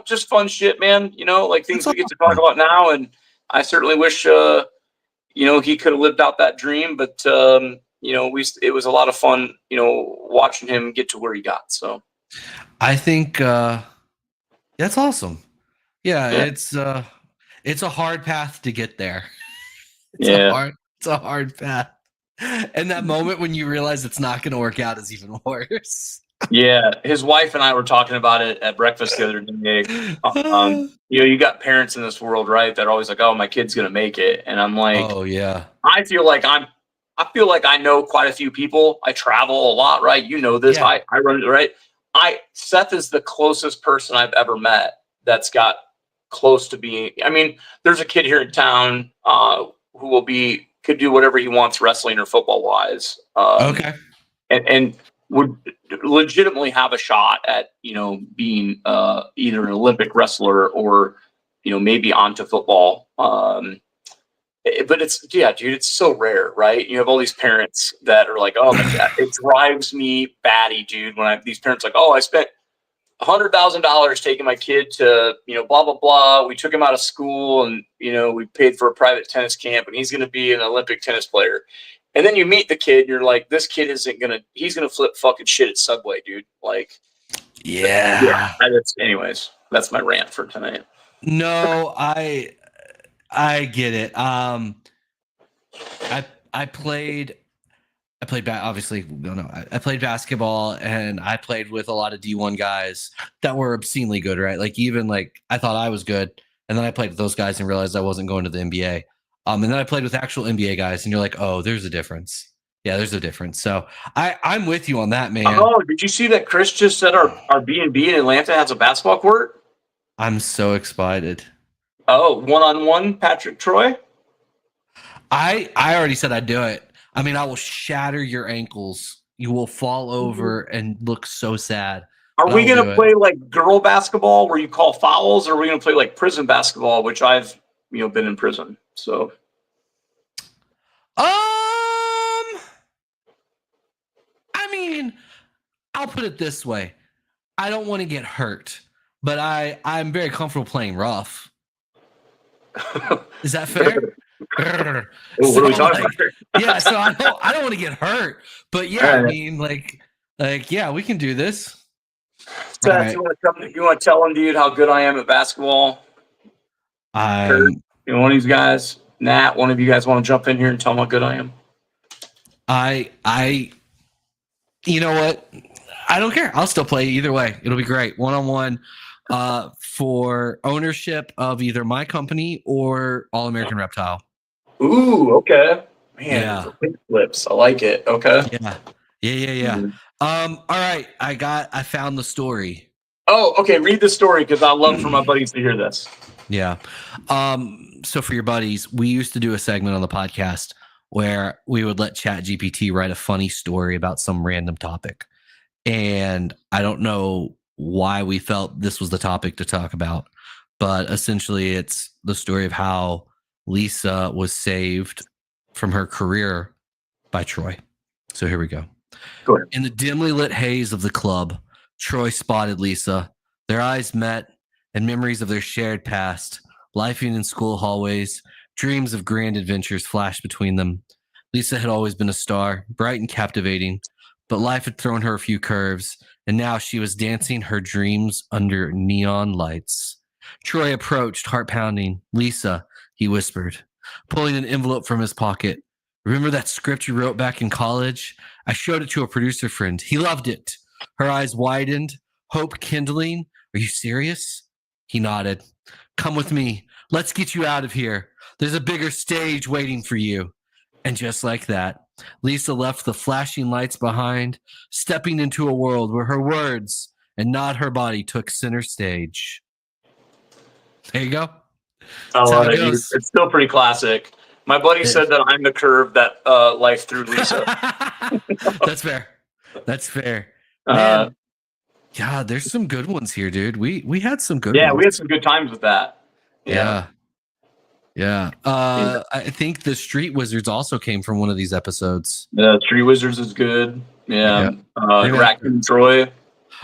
B: just fun shit, man. Like things we get to talk about now, and I certainly wish he could have lived out that dream, but it was a lot of fun, watching him get to where he got. So
A: I think that's awesome. Yeah. It's a hard path to get there. It's a hard path. And that moment when you realize it's not going to work out is even worse.
B: Yeah, his wife and I were talking about it at breakfast the other day. You got parents in this world, right, that are always like, "Oh, my kid's gonna make it," and I'm like,
A: "Oh yeah."
B: I feel like I know quite a few people. I travel a lot, right? You know this. Yeah. I run it, right? Seth is the closest person I've ever met that's got close to being. I mean, there's a kid here in town who could do whatever he wants, wrestling or football wise. And would legitimately have a shot at being either an Olympic wrestler or maybe onto football. But it's so rare, right? You have all these parents that are like, "Oh my God," it drives me batty, dude. When these parents are like, "Oh, I spent $100,000 taking my kid to blah blah blah. We took him out of school, and we paid for a private tennis camp, and he's going to be an Olympic tennis player." And then you meet the kid, and you're like, "This kid he's gonna flip fucking shit at Subway, dude." Like,
A: yeah.
B: Anyways, that's my rant for tonight.
A: No, I get it. I played obviously. No, I played basketball, and I played with a lot of D1 guys that were obscenely good, right? Like even like I thought I was good, and then I played with those guys and realized I wasn't going to the NBA. And then I played with actual NBA guys, and you're like, "Oh, there's a difference." Yeah, there's a difference. So I'm with you on that, man.
B: Oh, did you see that Chris just said our B&B in Atlanta has a basketball court?
A: I'm so excited.
B: Oh, one-on-one, Patrick Troy?
A: I already said I'd do it. I mean, I will shatter your ankles. You will fall over and look so sad.
B: Are we going to play like girl basketball where you call fouls, or are we going to play like prison basketball, which I've been in prison? So
A: I mean, I'll put it this way. I don't want to get hurt, but I'm very comfortable playing rough. Is that fair?
B: What are we talking about?
A: Yeah, so I don't want to get hurt, but yeah, I mean, like yeah, we can do this.
B: Seth, right. You want to tell them, dude, how good I am at basketball? One of these guys, Nat, one of you guys want to jump in here and tell them how good I am?
A: You know what? I don't care. I'll still play either way. It'll be great. One-on-one for ownership of either my company or All American Reptile.
B: Ooh, okay. Man, yeah. Flips. I like it. Okay.
A: Yeah. Mm-hmm. All right. I found the story.
B: Oh, okay. Read the story because I love for my buddies to hear this.
A: Yeah. So for your buddies, we used to do a segment on the podcast where we would let ChatGPT write a funny story about some random topic. And I don't know why we felt this was the topic to talk about, but essentially it's the story of how Lisa was saved from her career by Troy. So here we go. In the dimly lit haze of the club, Troy spotted Lisa. Their eyes met, and memories of their shared past, lifing in school hallways, dreams of grand adventures flashed between them. Lisa had always been a star, bright and captivating, but life had thrown her a few curves, and now she was dancing her dreams under neon lights. Troy approached, heart pounding. Lisa, he whispered, pulling an envelope from his pocket. Remember that script you wrote back in college? I showed it to a producer friend. He loved it. Her eyes widened, hope kindling. Are you serious? He nodded. Come with me. Let's get you out of here. There's a bigger stage waiting for you. And just like that, Lisa left the flashing lights behind, stepping into a world where her words and not her body took center stage. There you go.
B: I love it. It's still pretty classic. My buddy said that I'm the curve that life threw Lisa.
A: That's fair. That's fair. Man, yeah, there's some good ones here, dude. We had some good ones.
B: Yeah, we had some good times with that.
A: Yeah. I think the Street Wizards also came from one of these episodes.
B: The Street Wizards is good. Yeah. Raccoon Troy.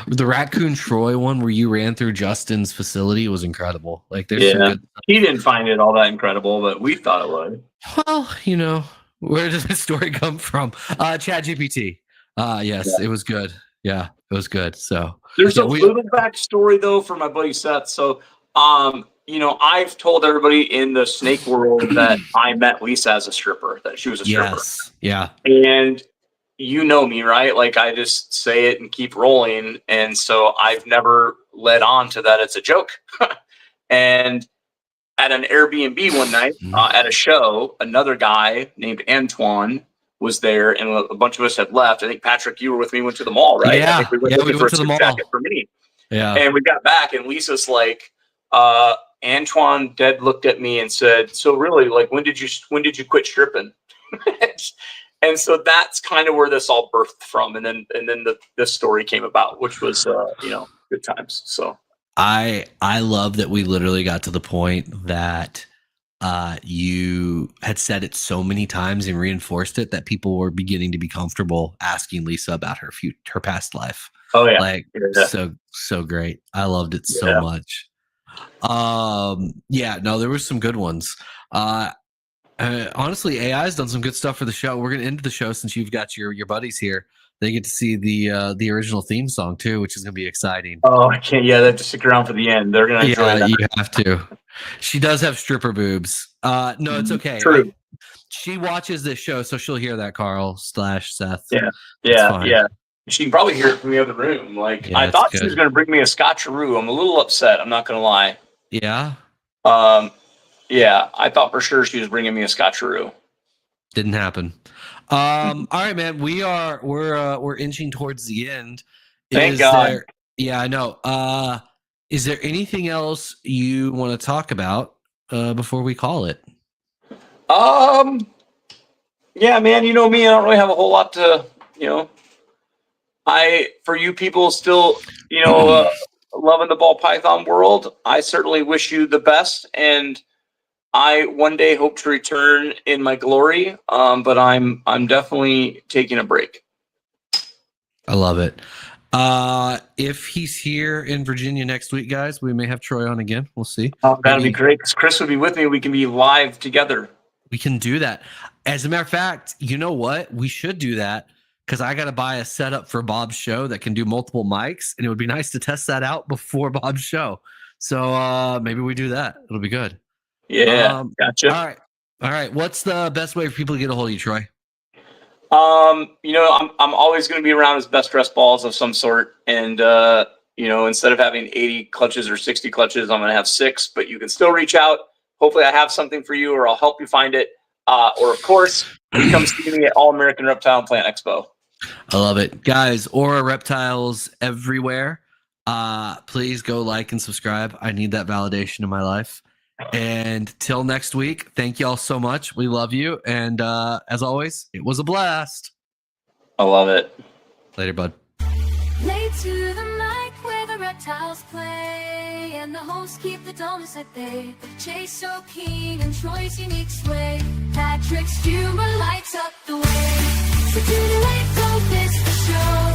A: The Raccoon Troy one where you ran through Justin's facility was incredible. Like, there's some good stuff.
B: He didn't find it all that incredible, but we thought it would.
A: Well, where does this story come from? ChatGPT. Yes, it was good. Yeah, it was good. So
B: there's a little backstory though for my buddy Seth. So I've told everybody in the snake world that I met Lisa as a stripper, that she was a stripper.
A: Yes. Yeah.
B: And you know me, right? Like, I just say it and keep rolling. And so I've never led on to that it's a joke. And at an Airbnb one night at a show, another guy named Antoine was there, and a bunch of us had left. I think, Patrick, you were with me, went to the mall, right?
A: Yeah.
B: I think we went to the mall. Jacket for me.
A: Yeah.
B: And we got back, and Lisa's like, Antoine dead looked at me and said, so really, like, when did you quit stripping? And so that's kind of where this all birthed from. And then this story came about, which was, good times. So
A: I love that we literally got to the point that you had said it so many times and reinforced it that people were beginning to be comfortable asking Lisa about her past life.
B: Oh yeah.
A: Like, so great. I loved it so much. There were some good ones. Honestly, AI has done some good stuff for the show. We're going to end the show since you've got your buddies here. They get to see the original theme song too, which is going to be exciting.
B: Oh, I can't. Yeah, they have to stick around for the end. They're going to enjoy that.
A: You have to. She does have stripper boobs. No, it's okay.
B: True.
A: She watches this show, so she'll hear that, Carl/Seth.
B: Yeah. She can probably hear it from the other room. Like, I thought she was going to bring me a scotcheroo. I'm a little upset. I'm not going to lie.
A: Yeah.
B: Yeah, I thought for sure she was bringing me a scotcheroo.
A: Didn't happen. All right, man. We're inching towards the end.
B: Thank God.
A: Yeah, I know. Is there anything else you want to talk about before we call it?
B: Yeah, man. You know me. I don't really have a whole lot to. For you people still, loving the ball python world, I certainly wish you the best, and I one day hope to return in my glory. But I'm definitely taking a break.
A: I love it. If he's here in Virginia next week, guys, we may have Troy on again. We'll see.
B: Oh, that'd be great. Chris would be with me. We can be live together.
A: We can do that. As a matter of fact, you know what? We should do that, because I got to buy a setup for Bob's show that can do multiple mics, and it would be nice to test that out before Bob's show. So maybe we do that. It'll be good.
B: Yeah, gotcha.
A: All right. What's the best way for people to get a hold of you, Troy?
B: I'm always going to be around as best dressed balls of some sort. And, instead of having 80 clutches or 60 clutches, I'm going to have 6, but you can still reach out. Hopefully I have something for you, or I'll help you find it. Or of course, you come see me at All American Reptile and Plant Expo.
A: I love it. Guys, Aura Reptiles everywhere. Please go like and subscribe. I need that validation in my life. And till next week, thank you all so much. We love you. And as always, it was a blast.
B: I love it.
A: Later, bud.
C: Late to the night where the reptiles play. and the hosts keep the dullness at bay. The Chaise so keen and Troy's unique sway. Patrick's humor lights up the way. So tune in, don't miss the show.